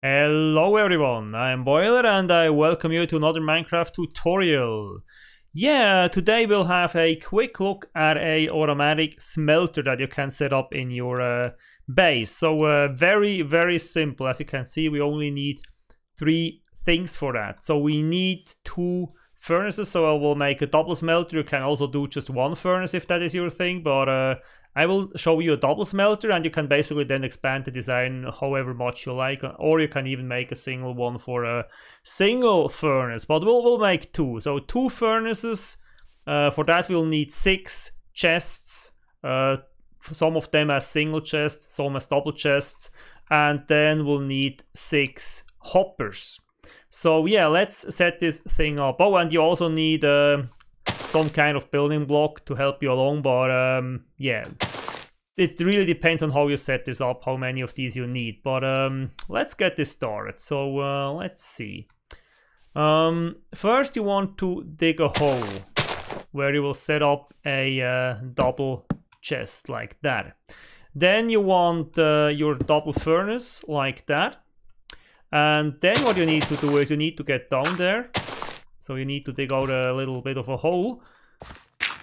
Hello everyone, I am Boiler and I welcome you to another Minecraft tutorial. Yeah, today we'll have a quick look at a automatic smelter that you can set up in your base. So very simple. As you can see, we only need 3 things for that. So we need 2 furnaces, so I will make a double smelter. You can also do just 1 furnace if that is your thing, but I will show you a double smelter and you can basically then expand the design however much you like, or you can even make a single one for a single furnace, but we'll make 2. So 2 furnaces. For that we'll need 6 chests, some of them as single chests, some as double chests, and then we'll need 6 hoppers. So yeah, let's set this thing up. Oh, and you also need some kind of building block to help you along, but yeah, it really depends on how you set this up, how many of these you need. But let's get this started. So let's see. First you want to dig a hole where you will set up a double chest like that. Then you want your double furnace like that. And then what you need to do is you need to get down there. So you need to dig out a little bit of a hole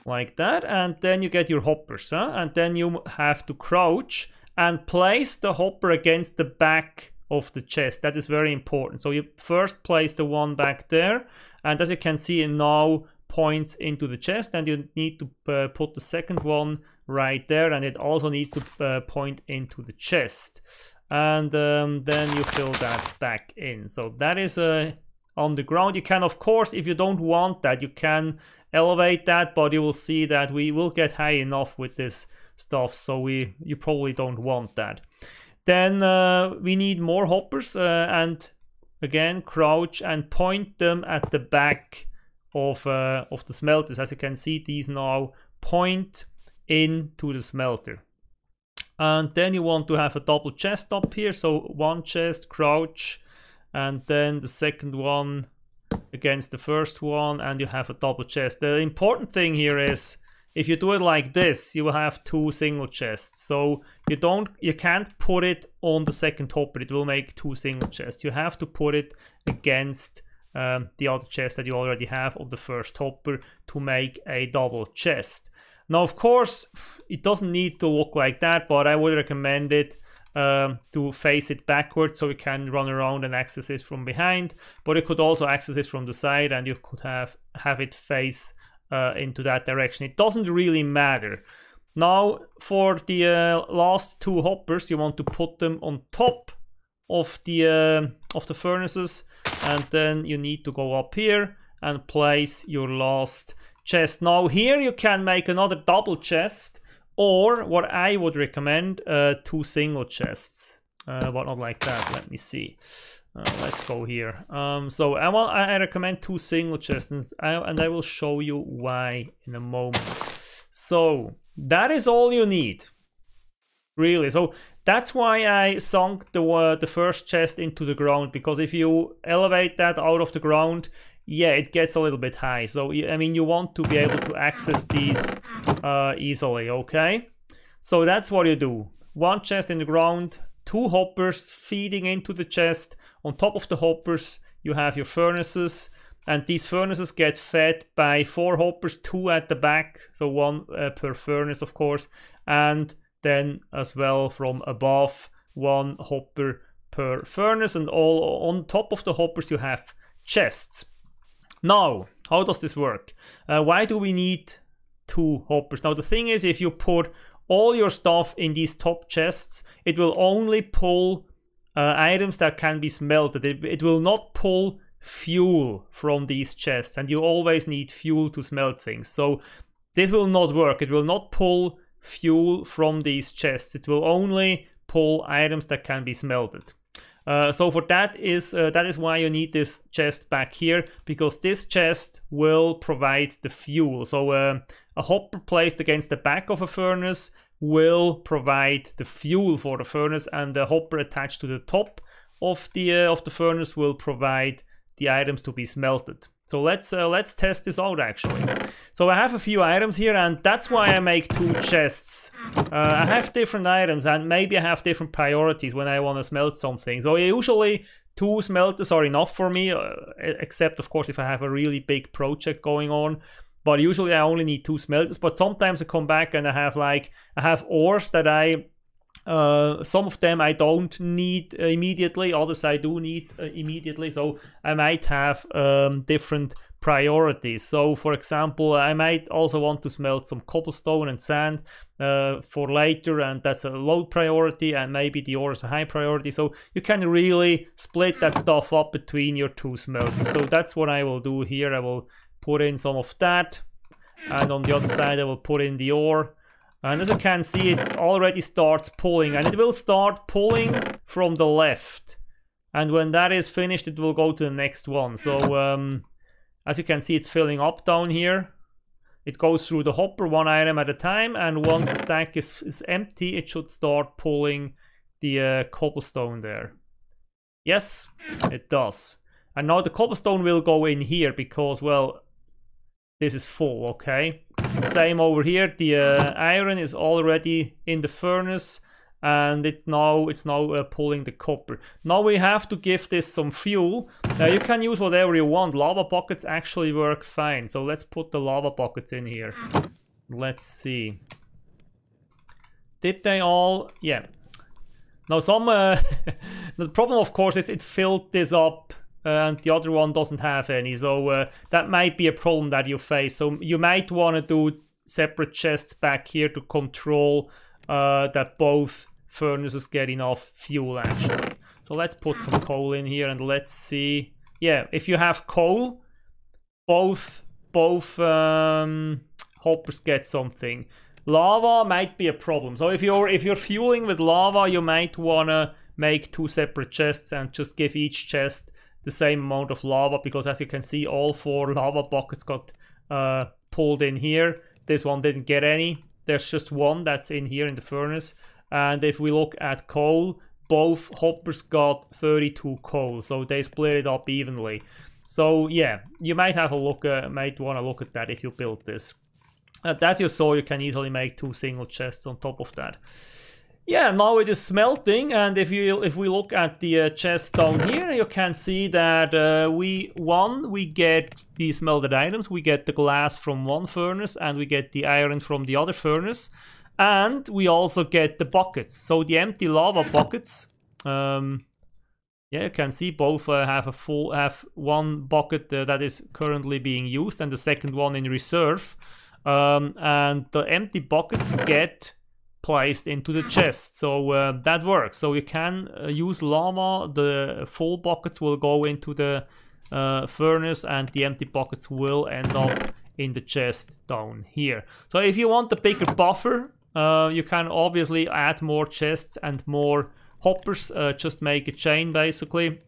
like that, and then you get your hoppers, and then you have to crouch and place the hopper against the back of the chest. That is very important. So you first place the one back there, and as you can see, it now points into the chest, and you need to put the second one right there, and it also needs to point into the chest. And then you fill that back in. So that is on the ground. You can, of course, if you don't want that, you can elevate that, but you will see that we will get high enough with this stuff, so you probably don't want that. Then we need more hoppers, and again crouch and point them at the back of the smelters. As you can see, these now point into the smelter. And then you want to have a double chest up here, so 1 chest, crouch, and then the second one against the first one, and you have a double chest. The important thing here is, if you do it like this, you will have 2 single chests. So you can't put it on the second hopper, it will make 2 single chests. You have to put it against the other chest that you already have of the first hopper to make a double chest. Now, of course, it doesn't need to look like that, but I would recommend it to face it backwards so you can run around and access it from behind. But you could also access it from the side, and you could have it face into that direction. It doesn't really matter. Now, for the last 2 hoppers, you want to put them on top of the furnaces, and then you need to go up here and place your last chest. Now here you can make another double chest, or what I would recommend, 2 single chests, but not like that. Let me see. Let's go here. So I recommend 2 single chests, and I will show you why in a moment. So that is all you need, really. So that's why I sunk the first chest into the ground, because if you elevate that out of the ground, yeah, it gets a little bit high. So I mean, you want to be able to access these easily, okay? So that's what you do. 1 chest in the ground, 2 hoppers feeding into the chest. On top of the hoppers you have your furnaces, and these furnaces get fed by 4 hoppers, 2 at the back, so 1 per furnace, of course, and then as well from above 1 hopper per furnace, and all on top of the hoppers you have chests. Now, how does this work? Why do we need 2 hoppers? Now, the thing is, if you put all your stuff in these top chests, it will only pull items that can be smelted. It will not pull fuel from these chests, and you always need fuel to smelt things. So this will not work. It will not pull fuel from these chests. It will only pull items that can be smelted. So for that is why you need this chest back here, because this chest will provide the fuel. So a hopper placed against the back of a furnace will provide the fuel for the furnace, and the hopper attached to the top of the furnace will provide the items to be smelted. So let's test this out actually. So I have a few items here, and that's why I make 2 chests. I have different items, and maybe I have different priorities when I want to smelt something. So usually 2 smelters are enough for me, except of course if I have a really big project going on. But usually I only need 2 smelters. But sometimes I come back and I have ores that some of them I don't need immediately, others I do need immediately, so I might have different priorities. So for example, I might also want to smelt some cobblestone and sand for later, and that's a low priority, and maybe the ore is a high priority. So you can really split that stuff up between your 2 smelters. So that's what I will do here. I will put in some of that, and on the other side I will put in the ore. And as you can see, it already starts pulling, and it will start pulling from the left. And when that is finished, it will go to the next one. So as you can see, it's filling up down here. It goes through the hopper 1 item at a time, and once the stack is empty, it should start pulling the cobblestone there. Yes, it does. And now the cobblestone will go in here because, well, this is full, okay? Same over here, the iron is already in the furnace, and it's now pulling the copper. Now we have to give this some fuel. You can use whatever you want. Lava buckets actually work fine. So let's put the lava buckets in here. Let's see. Did they all? Yeah. Now some, the problem of course is it filled this up, and the other one doesn't have any, so that might be a problem that you face. So you might want to do separate chests back here to control that both furnaces get enough fuel actually. So let's put some coal in here, and let's see. Yeah, if you have coal, both hoppers get something. Lava might be a problem. So if you're fueling with lava, you might wanna make 2 separate chests and just give each chest the same amount of lava, because as you can see, all 4 lava buckets got pulled in here. This one didn't get any. There's just 1 that's in here in the furnace. And if we look at coal, both hoppers got 32 coal, so they split it up evenly. So yeah, you might have a look, might want to look at that if you build this. As you saw, you can easily make 2 single chests on top of that. Yeah, now it is smelting, and if we look at the chest down here, you can see that we get the smelted items, we get the glass from one furnace, and we get the iron from the other furnace, and we also get the buckets. So the empty lava buckets, yeah, you can see both have one bucket that is currently being used, and the second one in reserve, and the empty buckets get placed into the chest, so that works. So you can use lava. The full buckets will go into the furnace, and the empty buckets will end up in the chest down here. So if you want a bigger buffer, you can obviously add more chests and more hoppers. Just make a chain basically,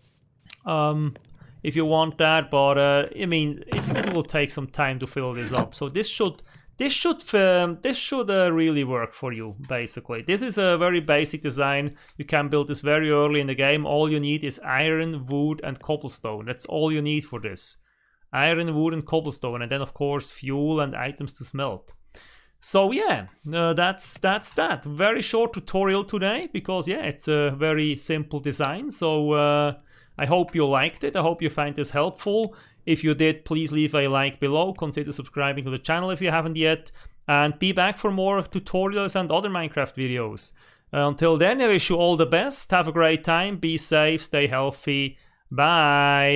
if you want that, but I mean it will take some time to fill this up. So this should really work for you, basically. This is a very basic design. You can build this very early in the game. All you need is iron, wood, and cobblestone. That's all you need for this. Iron, wood, and cobblestone, and then of course fuel and items to smelt. So yeah, that's that. Very short tutorial today, because yeah, it's a very simple design. So I hope you liked it. I hope you find this helpful. If you did, please leave a like below. Consider subscribing to the channel if you haven't yet. And be back for more tutorials and other Minecraft videos. Until then, I wish you all the best. Have a great time. Be safe. Stay healthy. Bye.